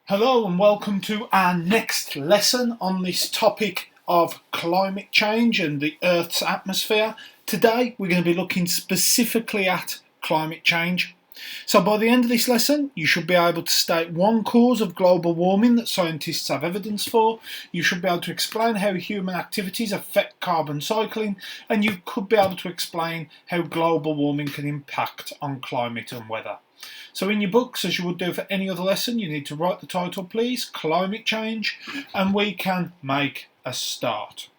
Hello and welcome to our next lesson on this topic of climate change and the Earth's atmosphere. Today we're going to be looking specifically at climate change. So by the end of this lesson you should be able to state one cause of global warming that scientists have evidence for. You should be able to explain how human activities affect carbon cycling, and you could be able to explain how global warming can impact on climate and weather. So in your books, as you would do for any other lesson, you need to write the title, please, Climate Change, and we can make a start.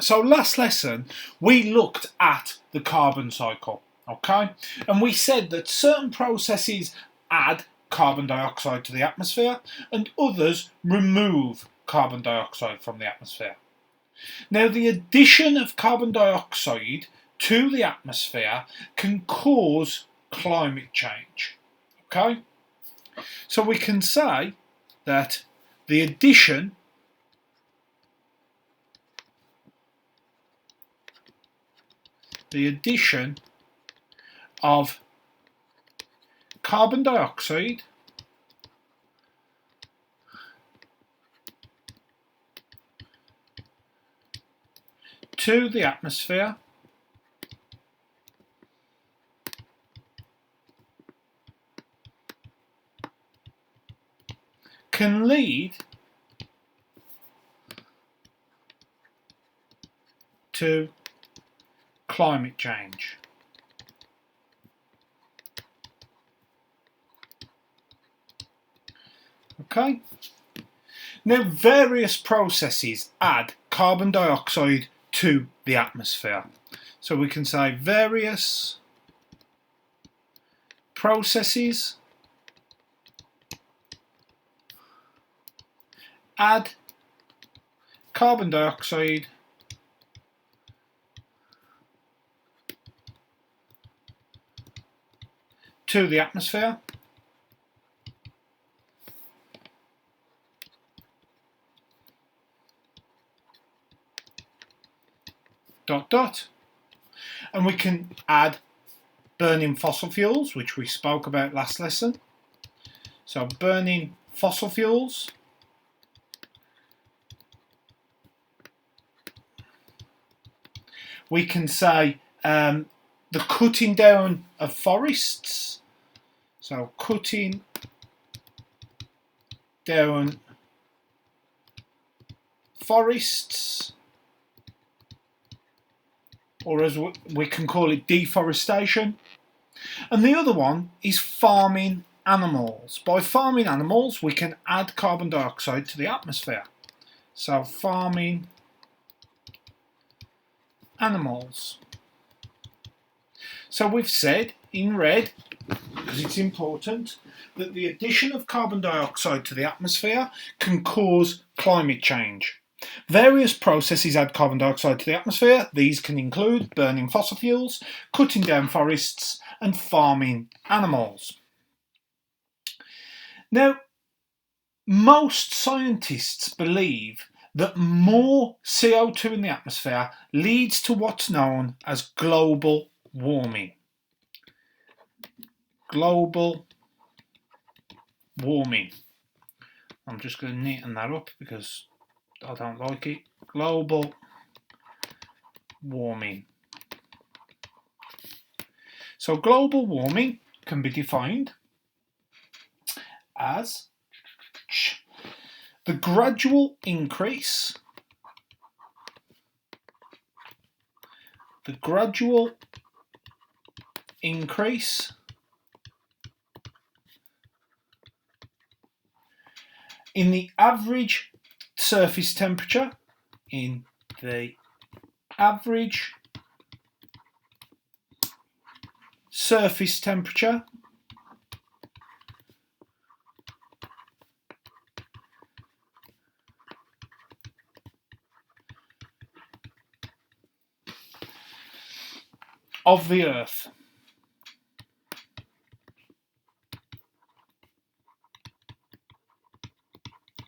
So last lesson, we looked at the carbon cycle, okay? And we said that certain processes add carbon dioxide to the atmosphere and others remove carbon dioxide from the atmosphere. Now, the addition of carbon dioxide to the atmosphere can cause climate change. Okay? So we can say that the addition of carbon dioxide to the atmosphere can lead to climate change. Okay? Now, various processes add carbon dioxide to the atmosphere. So we can say various processes add carbon dioxide to the atmosphere. And we can add burning fossil fuels, which we spoke about last lesson. So burning fossil fuels we can say the cutting down of forests. So cutting down forests, or as we can call it, deforestation. And the other one is farming animals. By farming animals we can add carbon dioxide to the atmosphere. So farming animals. So we've said in red, because it's important, that the addition of carbon dioxide to the atmosphere can cause climate change. Various processes add carbon dioxide to the atmosphere. These can include burning fossil fuels, cutting down forests, and farming animals. Now, most scientists believe that more CO2 in the atmosphere leads to what's known as global warming. Global warming. I'm just going to neaten that up because I don't like it. Global warming. So global warming can be defined as the gradual increase in the average surface temperature of the Earth.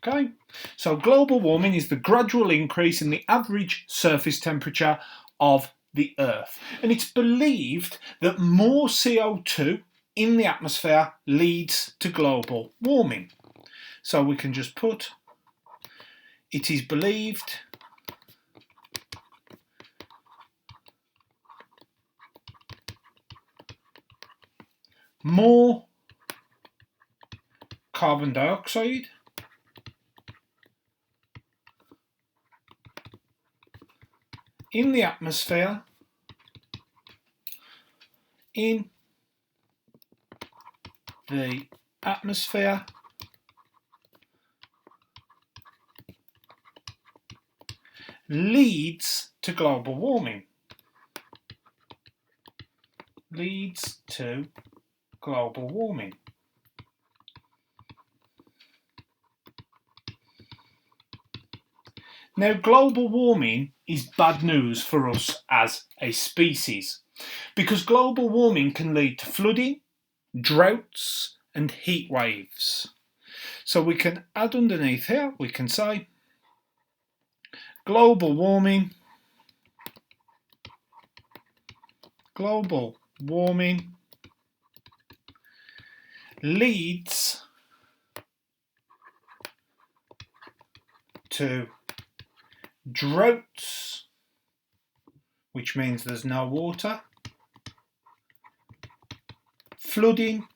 Okay, so global warming is the gradual increase in the average surface temperature of the Earth. And it's believed that more CO2 in the atmosphere leads to global warming. So we can just put, it is believed more carbon dioxide in the atmosphere leads to global warming. Leads to global warming. Now, global warming is bad news for us as a species because global warming can lead to flooding, droughts, and heat waves. So we can add underneath here, we can say global warming leads to droughts, which means there's no water, flooding,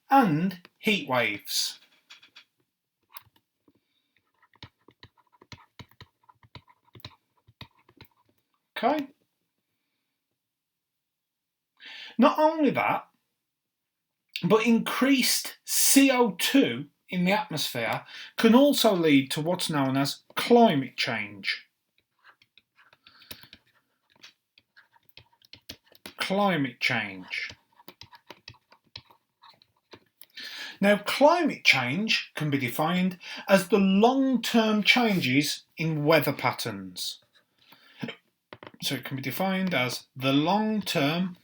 and heat waves. Okay. Not only that, but increased CO2 in the atmosphere can also lead to what's known as climate change. Climate change. Now, climate change can be defined as the long-term changes in weather patterns. So it can be defined as the long-term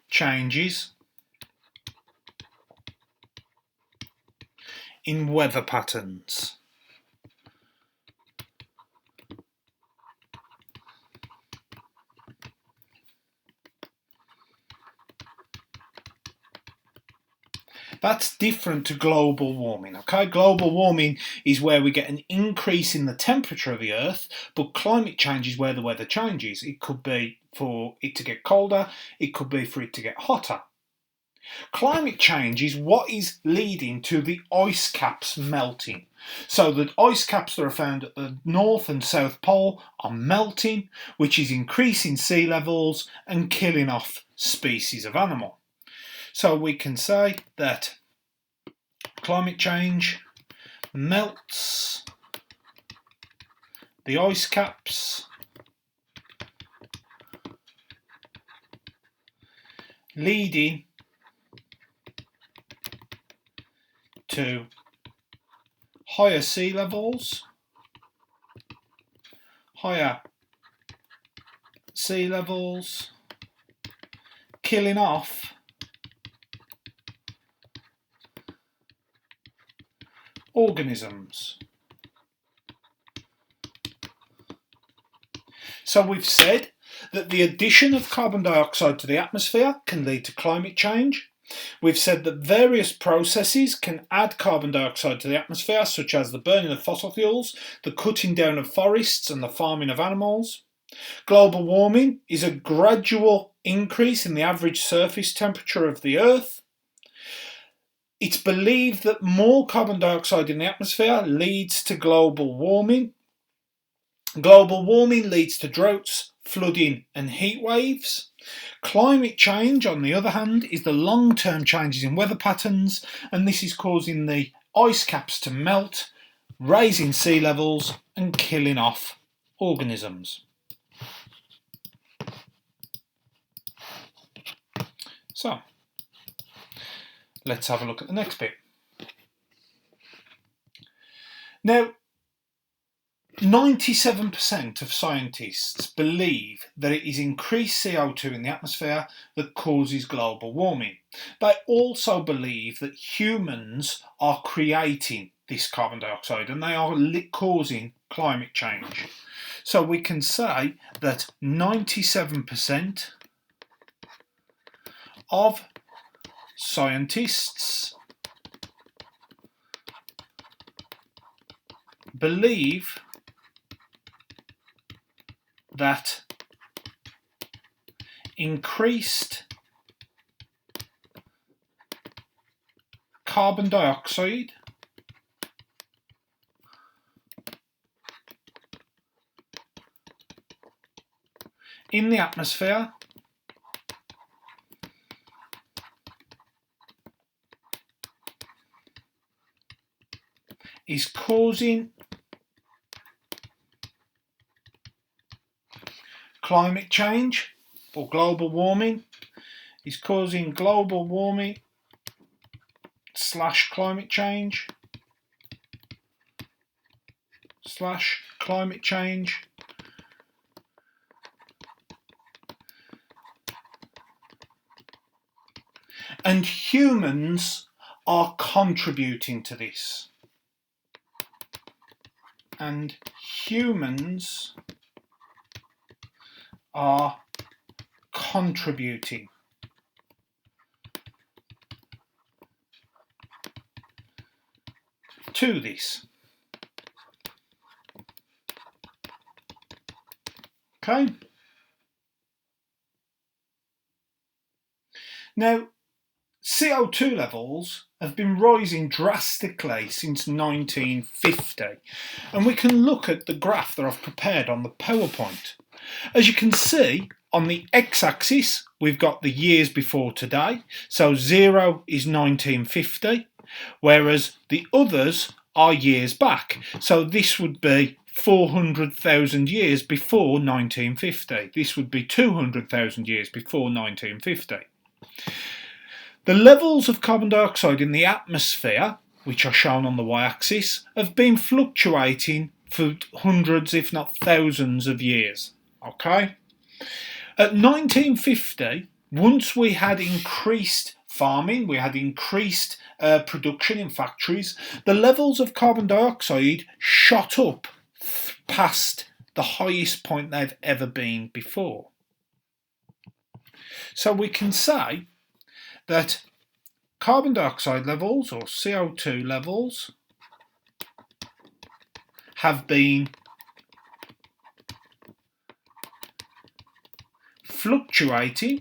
changes in weather patterns. That's different to global warming, okay? Global warming is where we get an increase in the temperature of the Earth, but climate change is where the weather changes. It could be for it to get colder, it could be for it to get hotter. Climate change is what is leading to the ice caps melting. So the ice caps that are found at the North and South Pole are melting, which is increasing sea levels and killing off species of animal. So we can say that climate change melts the ice caps, leading to higher sea levels, killing off organisms. So we've said that the addition of carbon dioxide to the atmosphere can lead to climate change. We've said that various processes can add carbon dioxide to the atmosphere, such as the burning of fossil fuels, the cutting down of forests, and the farming of animals. Global warming is a gradual increase in the average surface temperature of the Earth. It's believed that more carbon dioxide in the atmosphere leads to global warming. Global warming leads to droughts, flooding, and heat waves. Climate change, on the other hand, is the long-term changes in weather patterns, and this is causing the ice caps to melt, raising sea levels, and killing off organisms. So, let's have a look at the next bit. Now, 97% of scientists believe that it is increased CO2 in the atmosphere that causes global warming. They also believe that humans are creating this carbon dioxide and they are causing climate change. So we can say that 97% of scientists believe that increased carbon dioxide in the atmosphere is causing climate change or global warming, is causing global warming / climate change / climate change and humans are contributing to this. And humans are contributing to this. Okay. Now, CO2 levels have been rising drastically since 1950, and we can look at the graph that I've prepared on the PowerPoint. As you can see, on the x-axis we've got the years before today, so 0 is 1950, whereas the others are years back, so this would be 400,000 years before 1950. This would be 200,000 years before 1950. The levels of carbon dioxide in the atmosphere, which are shown on the y-axis, have been fluctuating for hundreds if not thousands of years. Okay? At 1950, once we had increased farming, we had increased production in factories, the levels of carbon dioxide shot up past the highest point they've ever been before. So we can say that carbon dioxide levels or CO2 levels have been fluctuating,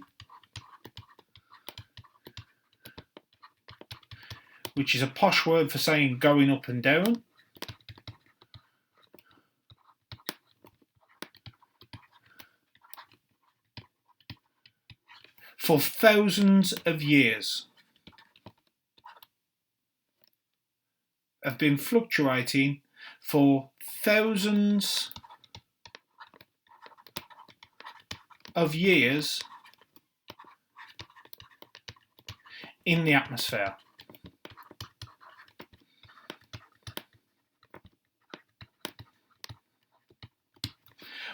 which is a posh word for saying going up and down, for thousands of years. Have been fluctuating for thousands of years in the atmosphere.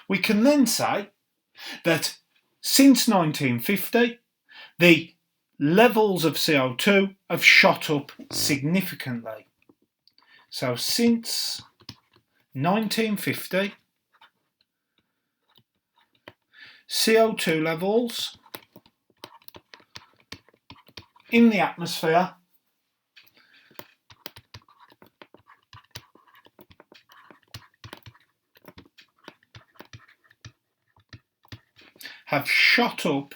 We can then say that since 1950, the levels of CO2 have shot up significantly. So since 1950, CO2 levels in the atmosphere have shot up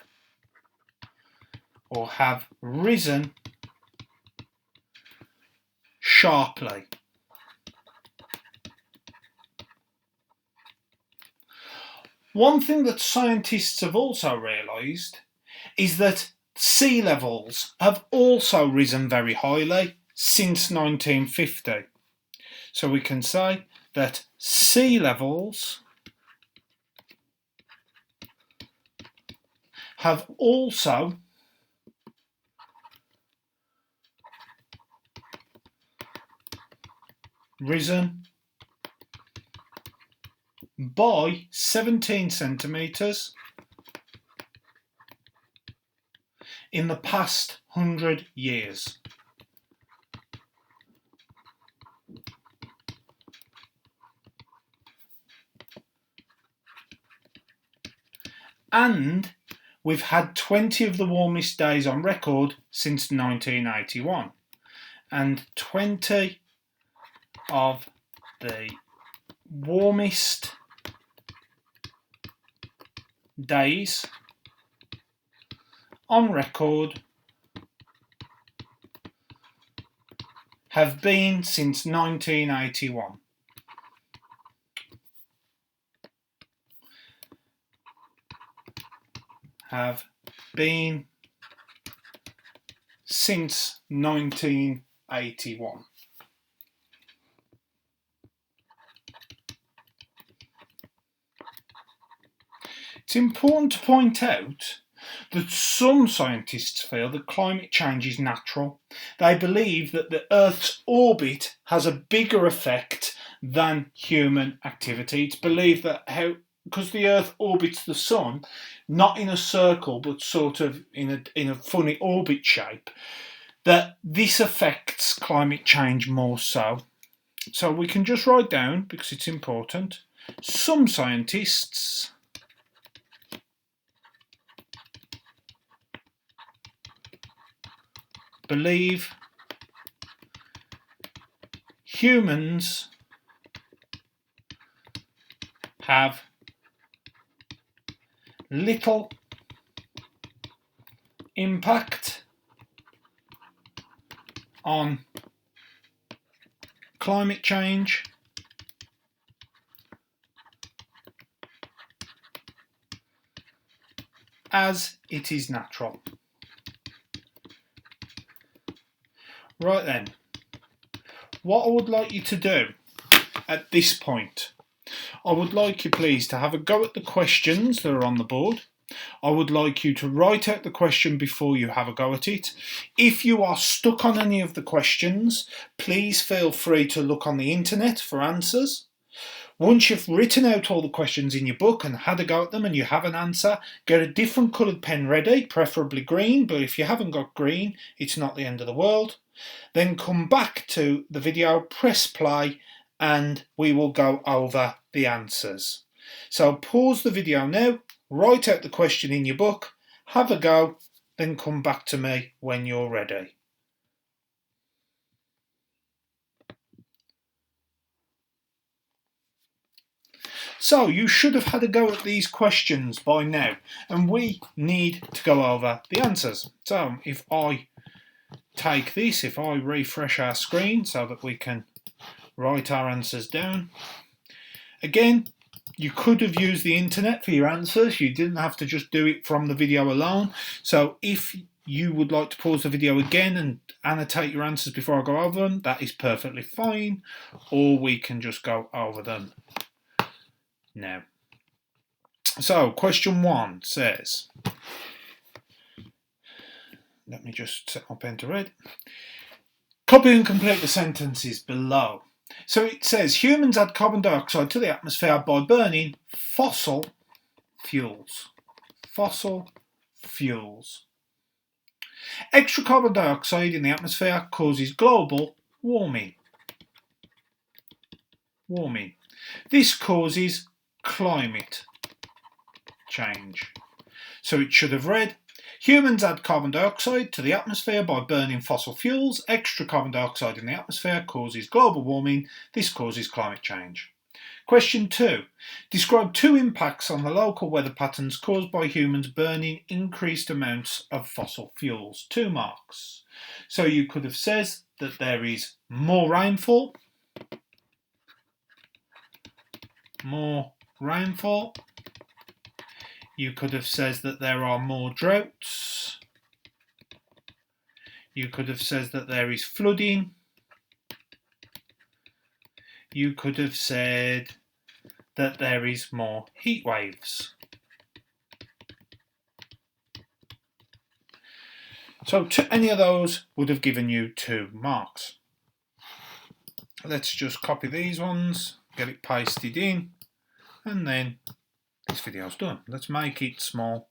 or have risen sharply. One thing that scientists have also realised is that sea levels have also risen very highly since 1950. So we can say that sea levels have also risen by 17 centimetres in the past 100 years. and we've had 20 of the warmest days on record since 1981, and 20 of the warmest days on record have been since 1981. Have been since 1981. It's important to point out that some scientists feel that climate change is natural. They believe that the Earth's orbit has a bigger effect than human activity. It's believed that because the Earth orbits the Sun, not in a circle but sort of in a funny orbit shape, that this affects climate change more so. So we can just write down, because it's important, some scientists believe humans have little impact on climate change as it is natural. Right then, what I would like you to do at this point, I would like you please to have a go at the questions that are on the board. I would like you to write out the question before you have a go at it. If you are stuck on any of the questions, please feel free to look on the internet for answers. Once you've written out all the questions in your book and had a go at them and you have an answer, get a different coloured pen ready, preferably green, but if you haven't got green, it's not the end of the world. Then come back to the video, press play, and we will go over the answers. So pause the video now, write out the question in your book, have a go, then come back to me when you're ready. So you should have had a go at these questions by now, and we need to go over the answers. So if I take this, if I refresh our screen so that we can write our answers down. Again, you could have used the internet for your answers. You didn't have to just do it from the video alone. So if you would like to pause the video again and annotate your answers before I go over them, that is perfectly fine. Or we can just go over them now. So question 1 says, let me just set my pen to read. Copy and complete the sentences below. So it says humans add carbon dioxide to the atmosphere by burning fossil fuels. Fossil fuels. Extra carbon dioxide in the atmosphere causes global warming. This causes climate change. So it should have read, humans add carbon dioxide to the atmosphere by burning fossil fuels. Extra carbon dioxide in the atmosphere causes global warming. This causes climate change. Question 2. Describe 2 impacts on the local weather patterns caused by humans burning increased amounts of fossil fuels. 2 marks. So you could have said that there is more rainfall. You could have said that there are more droughts. You could have said that there is flooding. You could have said that there is more heat waves. So any of those would have given you 2 marks. Let's just copy these ones, get it pasted in, and then this video's done. Let's make it small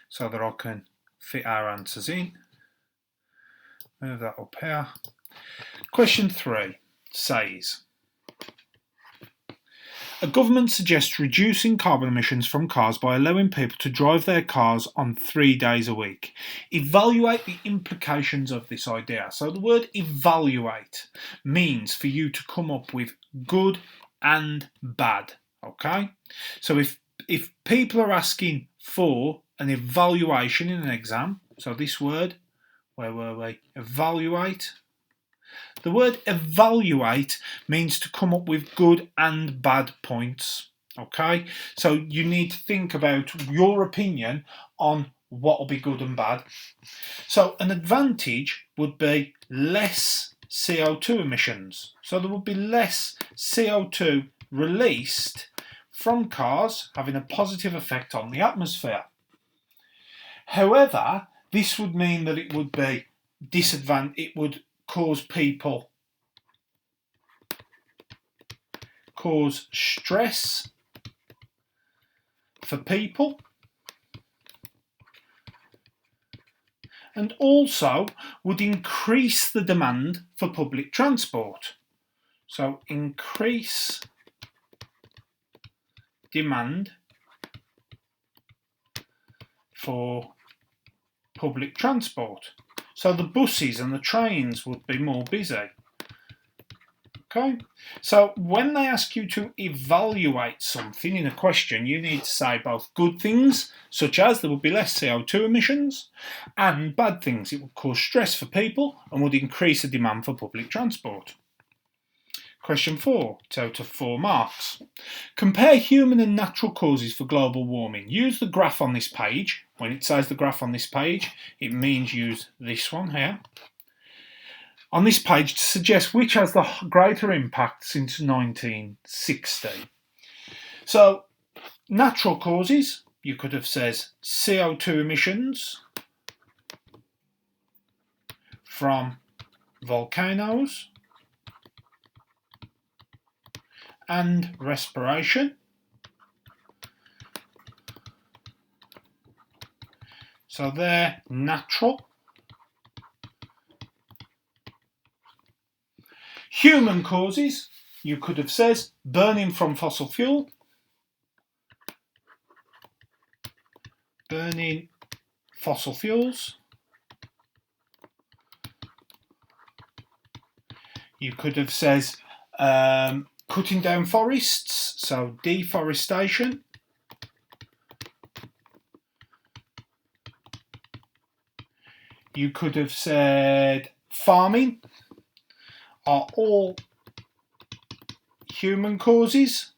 so that I can fit our answers in. Move that up here. Question 3 says, A government suggests reducing carbon emissions from cars by allowing people to drive their cars on 3 days a week. Evaluate the implications of this idea. So the word evaluate means for you to come up with good and bad. Okay? So if people are asking for an evaluation in an exam, so this word, where were we? Evaluate. The word evaluate means to come up with good and bad points. Okay, so you need to think about your opinion on what will be good and bad. So an advantage would be less CO2 emissions. So there would be less CO2 released from cars, having a positive effect on the atmosphere. However, this would mean that it would be it would cause stress for people, and also would increase the demand for public transport. So increase demand for public transport. So the buses and the trains would be more busy. Okay, so when they ask you to evaluate something in a question, you need to say both good things, such as there would be less CO2 emissions, and bad things. It would cause stress for people and would increase the demand for public transport. Question 4, it's out of 4 marks. Compare human and natural causes for global warming. Use the graph on this page. When it says the graph on this page, it means use this one here on this page to suggest which has the greater impact since 1960. So, natural causes, you could have said CO2 emissions from volcanoes and respiration. So they're natural. Human causes, you could have said burning from fossil fuel, burning fossil fuels. You could have said cutting down forests, so deforestation. You could have said farming are all human causes.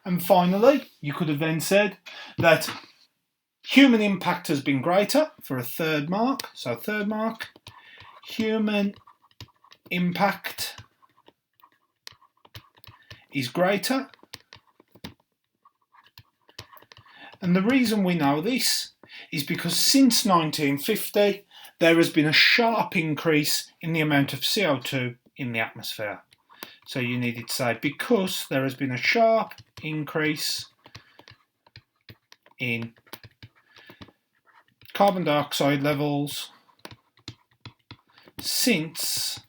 And finally, you could have then said that human impact has been greater for a third mark. So third mark, human impact is greater. And the reason we know this is because since 1950, there has been a sharp increase in the amount of CO2 in the atmosphere. So you needed to say because there has been a sharp increase in carbon dioxide levels since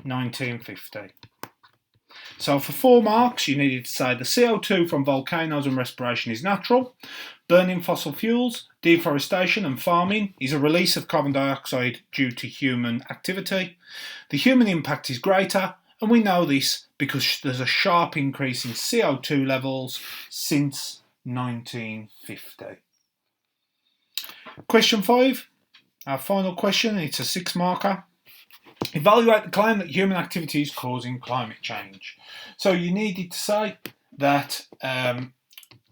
1950. So for 4 marks, you needed to say the CO2 from volcanoes and respiration is natural. Burning fossil fuels, deforestation and farming is a release of carbon dioxide due to human activity. The human impact is greater, and we know this because there's a sharp increase in CO2 levels since 1950. Question 5, our final question, it's a 6 marker. Evaluate the claim that human activity is causing climate change. So you needed to say that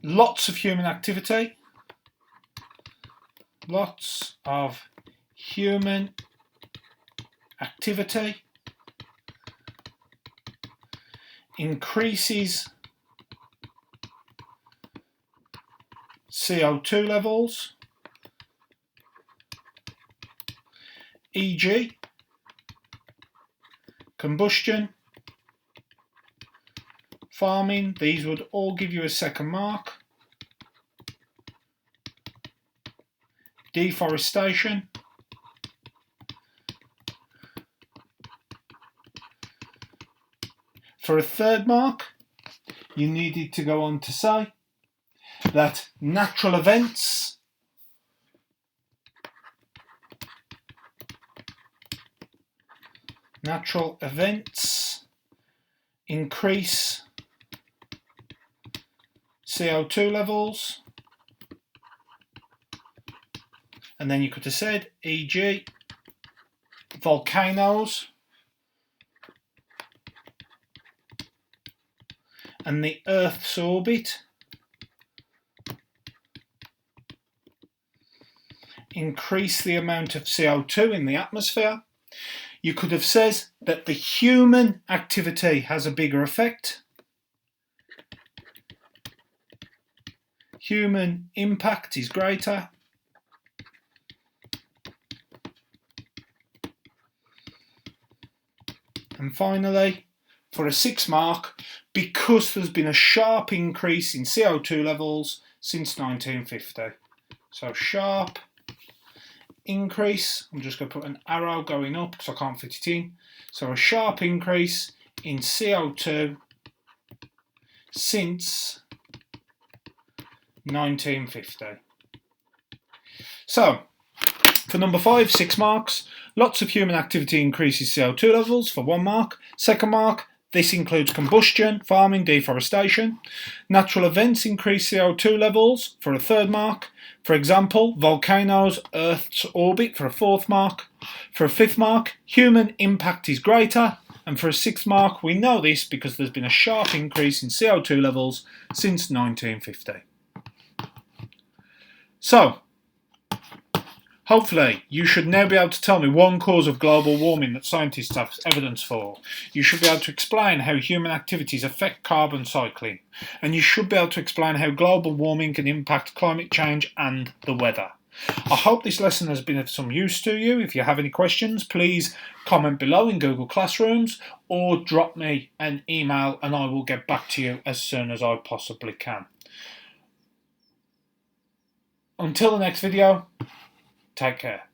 lots of human activity increases CO2 levels, e.g. combustion, farming, these would all give you a second mark. Deforestation, For a third mark, you needed to go on to say that natural events increase CO2 levels, and then you could have said, e.g., volcanoes and the Earth's orbit increase the amount of CO2 in the atmosphere. You could have said that the human activity has a bigger effect. Human impact is greater. And finally, for a 6 mark, because there's been a sharp increase in CO2 levels since 1950. So sharp increase, I'm just going to put an arrow going up because I can't fit it in. So a sharp increase in CO2 since 1950. So for number 5, 6 marks, lots of human activity increases CO2 levels for 1 mark. 2nd mark, this includes combustion, farming, deforestation. Natural events increase CO2 levels for a 3rd mark. For example, volcanoes, Earth's orbit for a 4th mark. For a 5th mark, human impact is greater. And for a 6th mark, we know this because there's been a sharp increase in CO2 levels since 1950. So, hopefully, you should now be able to tell me one cause of global warming that scientists have evidence for. You should be able to explain how human activities affect carbon cycling. And you should be able to explain how global warming can impact climate change and the weather. I hope this lesson has been of some use to you. If you have any questions, please comment below in Google Classrooms or drop me an email and I will get back to you as soon as I possibly can. Until the next video, take care.